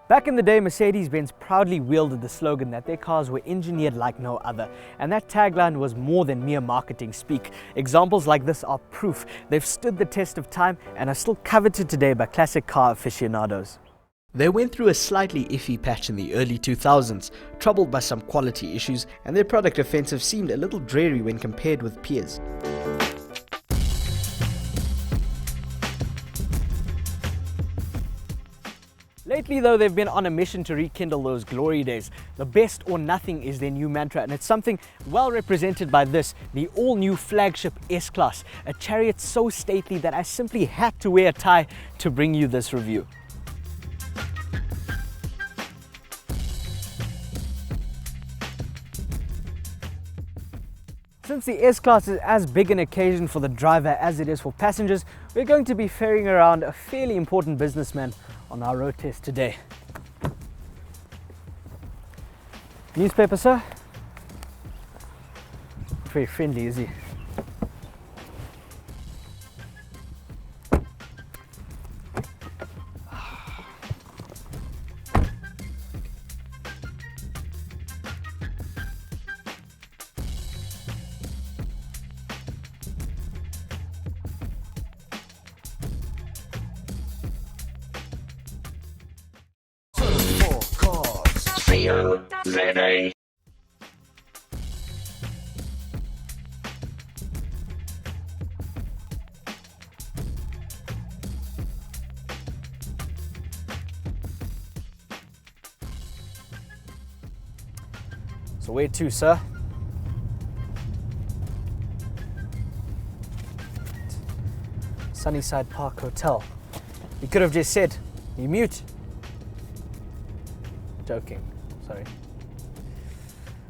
Back in the day, Mercedes-Benz proudly wielded the slogan that their cars were engineered like no other, and that tagline was more than mere marketing speak. Examples like this are proof. They've stood the test of time and are still coveted today by classic car aficionados. They went through a slightly iffy patch in the early 2000s, troubled by some quality issues, and their product offensive seemed a little dreary when compared with peers. Lately though, they've been on a mission to rekindle those glory days. The best or nothing is their new mantra, and it's something well represented by this, the all-new flagship S-Class, a chariot so stately that I simply had to wear a tie to bring you this review. Since the S-Class is as big an occasion for the driver as it is for passengers, we're going to be ferrying around a fairly important businessman on our road test today. Newspaper, sir? Very friendly, is he? ZA. So where to, sir? Sunnyside Park Hotel. You could have just said, you mute. Joking, sorry.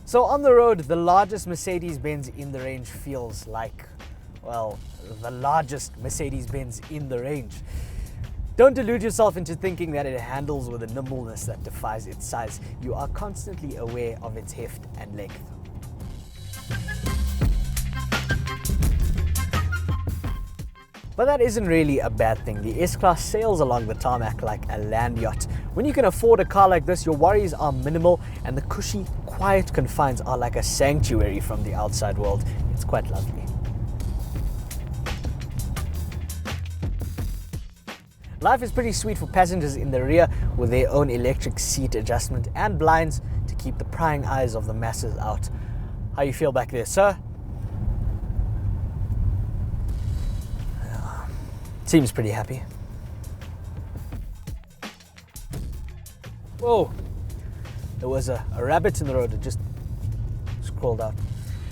So on the road, the largest Mercedes-Benz in the range feels like, well, the largest Mercedes-Benz in the range. Don't delude yourself into thinking that it handles with a nimbleness that defies its size. You are constantly aware of its heft and length. But that isn't really a bad thing. The S-Class sails along the tarmac like a land yacht. When you can afford a car like this, your worries are minimal and the cushy, quiet confines are like a sanctuary from the outside world. It's quite lovely. Life is pretty sweet for passengers in the rear with their own electric seat adjustment and blinds to keep the prying eyes of the masses out. How you feel back there, sir? Seems pretty happy. Whoa, there was a rabbit in the road that just crawled out.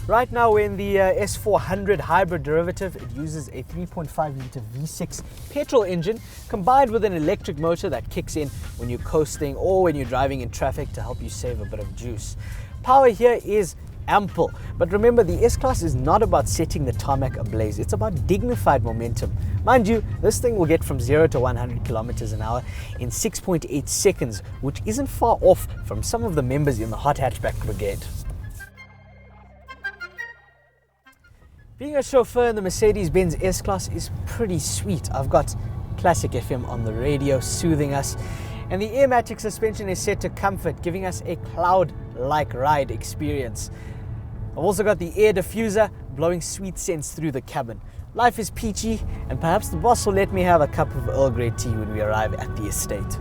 Right now we're in the S400 hybrid derivative. It uses a 3.5 litre V6 petrol engine combined with an electric motor that kicks in when you're coasting or when you're driving in traffic to help you save a bit of juice. Power here is ample, but remember, the S-Class is not about setting the tarmac ablaze, it's about dignified momentum. Mind you, this thing will get from 0 to 100 kilometers an hour in 6.8 seconds, which isn't far off from some of the members in the hot hatchback brigade. Being a chauffeur in the Mercedes-Benz S-Class is pretty sweet. I've got classic FM on the radio soothing us, and the airmatic suspension is set to comfort, giving us a cloud-like ride experience. I've also got the air diffuser blowing sweet scents through the cabin. Life is peachy, and perhaps the boss will let me have a cup of Earl Grey tea when we arrive at the estate.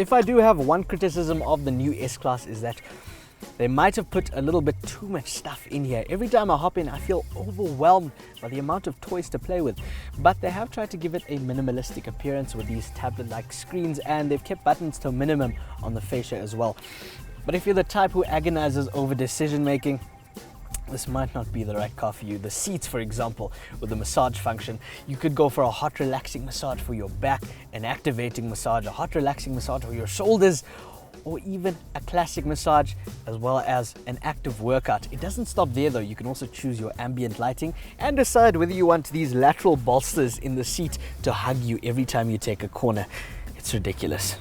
If I do have one criticism of the new S-Class is that they might have put a little bit too much stuff in here. Every time I hop in, I feel overwhelmed by the amount of toys to play with. But they have tried to give it a minimalistic appearance with these tablet-like screens, and they've kept buttons to a minimum on the fascia as well. But if you're the type who agonizes over decision making, this might not be the right car for you. The seats, for example, with the massage function, you could go for a hot relaxing massage for your back, an activating massage, a hot relaxing massage for your shoulders, or even a classic massage as well as an active workout. It doesn't stop there though. You can also choose your ambient lighting and decide whether you want these lateral bolsters in the seat to hug you every time you take a corner. It's ridiculous.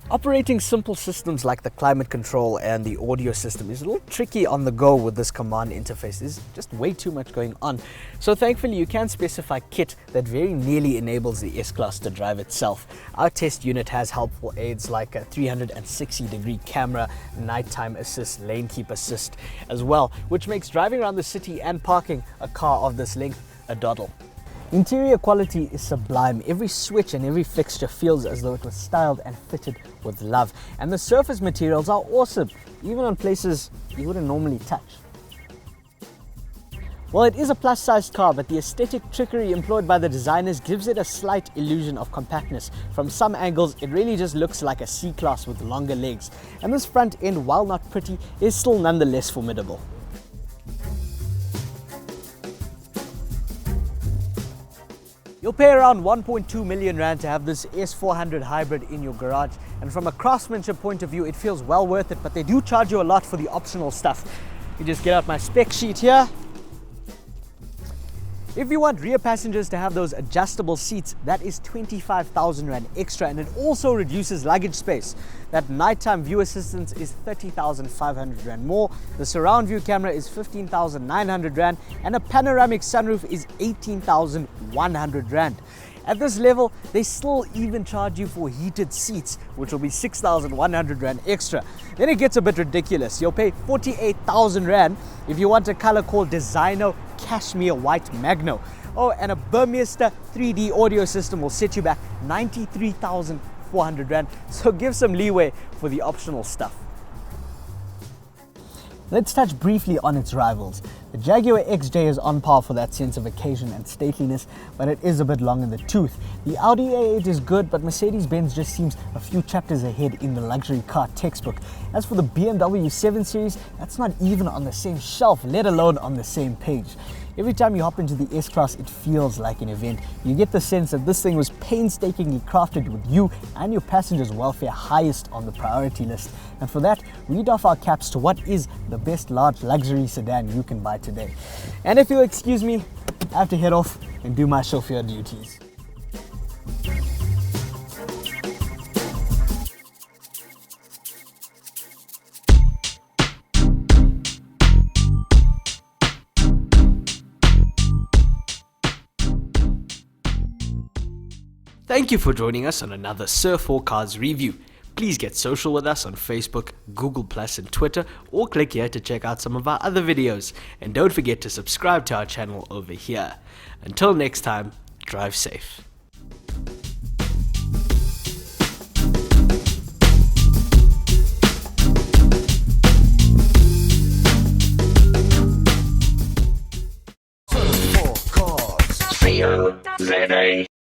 Operating simple systems like the climate control and the audio system is a little tricky on the go with this command interface. There's just way too much going on. So thankfully you can specify kit that very nearly enables the S-Class to drive itself. Our test unit has helpful aids like a 360-degree camera, nighttime assist, lane keep assist as well, which makes driving around the city and parking a car of this length a doddle. Interior quality is sublime. Every switch and every fixture feels as though it was styled and fitted with love. And the surface materials are awesome, even on places you wouldn't normally touch. Well, it is a plus-sized car, but the aesthetic trickery employed by the designers gives it a slight illusion of compactness. From some angles, it really just looks like a C-Class with longer legs. And this front end, while not pretty, is still nonetheless formidable. You'll pay around 1.2 million rand to have this S400 hybrid in your garage, and from a craftsmanship point of view it feels well worth it, but they do charge you a lot for the optional stuff. You just get out my spec sheet here. If you want rear passengers to have those adjustable seats, that is 25,000 rand extra, and it also reduces luggage space. That nighttime view assistance is 30,500 rand more. The surround view camera is 15,900 rand, and a panoramic sunroof is 18,100 rand. At this level, they still even charge you for heated seats, which will be 6,100 rand extra. Then it gets a bit ridiculous. You'll pay 48,000 rand if you want a color called Designo Cashmere White Magno. Oh, and a Burmester 3D audio system will set you back 93,400 rand. So give some leeway for the optional stuff. Let's touch briefly on its rivals. The Jaguar XJ is on par for that sense of occasion and stateliness, but it is a bit long in the tooth. The Audi A8 is good, but Mercedes-Benz just seems a few chapters ahead in the luxury car textbook. As for the BMW 7 Series, that's not even on the same shelf, let alone on the same page. Every time you hop into the S-Class, it feels like an event. You get the sense that this thing was painstakingly crafted with you and your passengers' welfare highest on the priority list. And for that, we doff our caps to what is the best large luxury sedan you can buy today. And if you'll excuse me, I have to head off and do my chauffeur duties. Thank you for joining us on another Sir4Cars review. Please get social with us on Facebook, Google+, and Twitter, or click here to check out some of our other videos. And don't forget to subscribe to our channel over here. Until next time, drive safe. Sir4Cars.